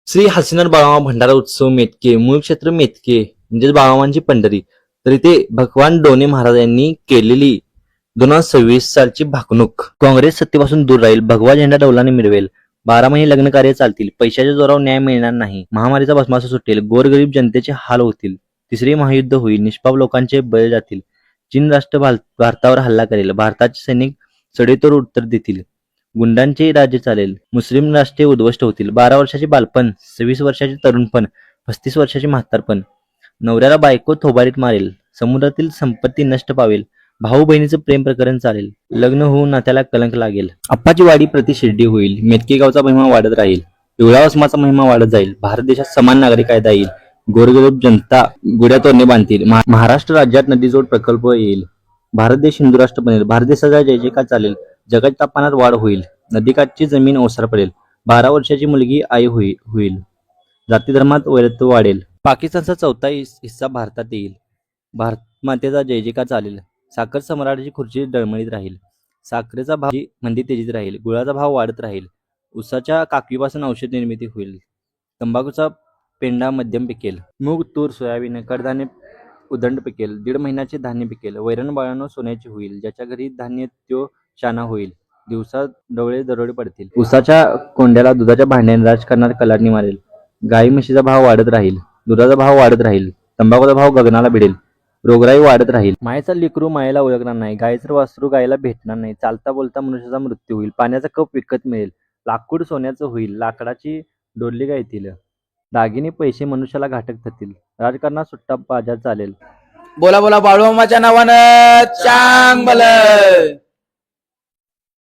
श्री हसीनाथ बाळामा भंडारा उत्सव मेतके मूळ क्षेत्र मेतके म्हणजेच बाळामांची पंढरी. तर इथे भगवान डोने महाराज यांनी केलेली 2026 सालची भाकणूक. काँग्रेस सत्तेपासून दूर राहील, भगवा झेंडा डौलाने मिरवेल, 12 महिने लग्न कार्य चालतील, पैशाच्या जोरावर न्याय मिळणार नाही, महामारीचा भस्मासूर सुटेल, गोरगरीब जनतेचे हाल होतील, तिसरे महायुद्ध होईल, निष्पाप लोकांचे बळी जातील, चीन राष्ट्र भारतावर हल्ला करेल, भारताचे सैनिक सडेतोड उत्तर देतील, गुंडांचे राज्य चालेल, मुस्लिम राष्ट्रे उद्ध्वस्त होतील, 12 वर्षाचे बालपण, 26 वर्षाचे तरुणपण, 35 वर्षाचे म्हातारपण, नवऱ्याला बायको थोबाडीत मारेल, समुद्रातील संपत्ती नष्ट पावेल, भाऊ बहिणीचं प्रेम प्रकरण चालेल, लग्न होऊन नात्याला कलंक लागेल, अप्पाची वाडी प्रति शिर्डी होईल, मेतके गावचा महिमा वाढत राहील, पिवळा वसमाचा महिमा वाढत जाईल, भारत देशात समान नागरिक कायदा येईल, गोरगरीब जनता गुड्या तोरणे बांधतील, महाराष्ट्र राज्यात नदीजोड प्रकल्प येईल, भारत देश हिंदू राष्ट्र बनेल, भारत देशाचा जय जयकार चालेल, जगाच्या तापमानात वाढ होईल, नदीकाठची जमीन ओसार पडेल, 12 वर्षाची मुलगी आई होईल, जाती धर्मात वैरत्व वाढेल, पाकिस्तानचा चौथा हिस्सा भारतात येईल, भारत मातेचा जय जयकार चालेल, साखर सम्राटाची खुर्ची डळमळीत राहील, साखरेचा भाव मंदी तेजीत राहील, गुळाचा भाव वाढत राहील, उसाच्या काकवीपासून औषध निर्मिती होईल, तंबाखूचा पेंडा मध्यम पिकेल, मूग तूर सोयाबीन कडधान्य उदंड पिकेल, 1.5 महिन्याचे धान्य पिकेल, वैरण बाळांनो सोन्याची होईल, ज्याच्या घरी धान्य त्यो शाना होईल, दिवसात डोळे दरोडे पडतील, उसाच्या कोंड्याला दुधाच्या भांड्याने राजकारणात कलाडणी मारेल, गाई म्हशीचा भाव वाढत राहील, दुधाचा भाव वाढत राहील, तंबाखूचा भाव गगनाला भिडेल, रोगराई वाढत राहील, मायेचा लेकरू मायेला ओळखणार नाही, गायीचं वासरू गायला भेटणार नाही, चालता बोलता मनुष्याचा मृत्यू होईल, पाण्याचा कप विकत मिळेल, लाकूड सोन्याचं होईल, लाकडाची डोरली गायतील, दागिने पैसे मनुष्याला घातक ठरतील, राजकारणात सुट्टा बाजार चालेल. बोला बोला बाळूमामाच्या नावानं चांग भलं.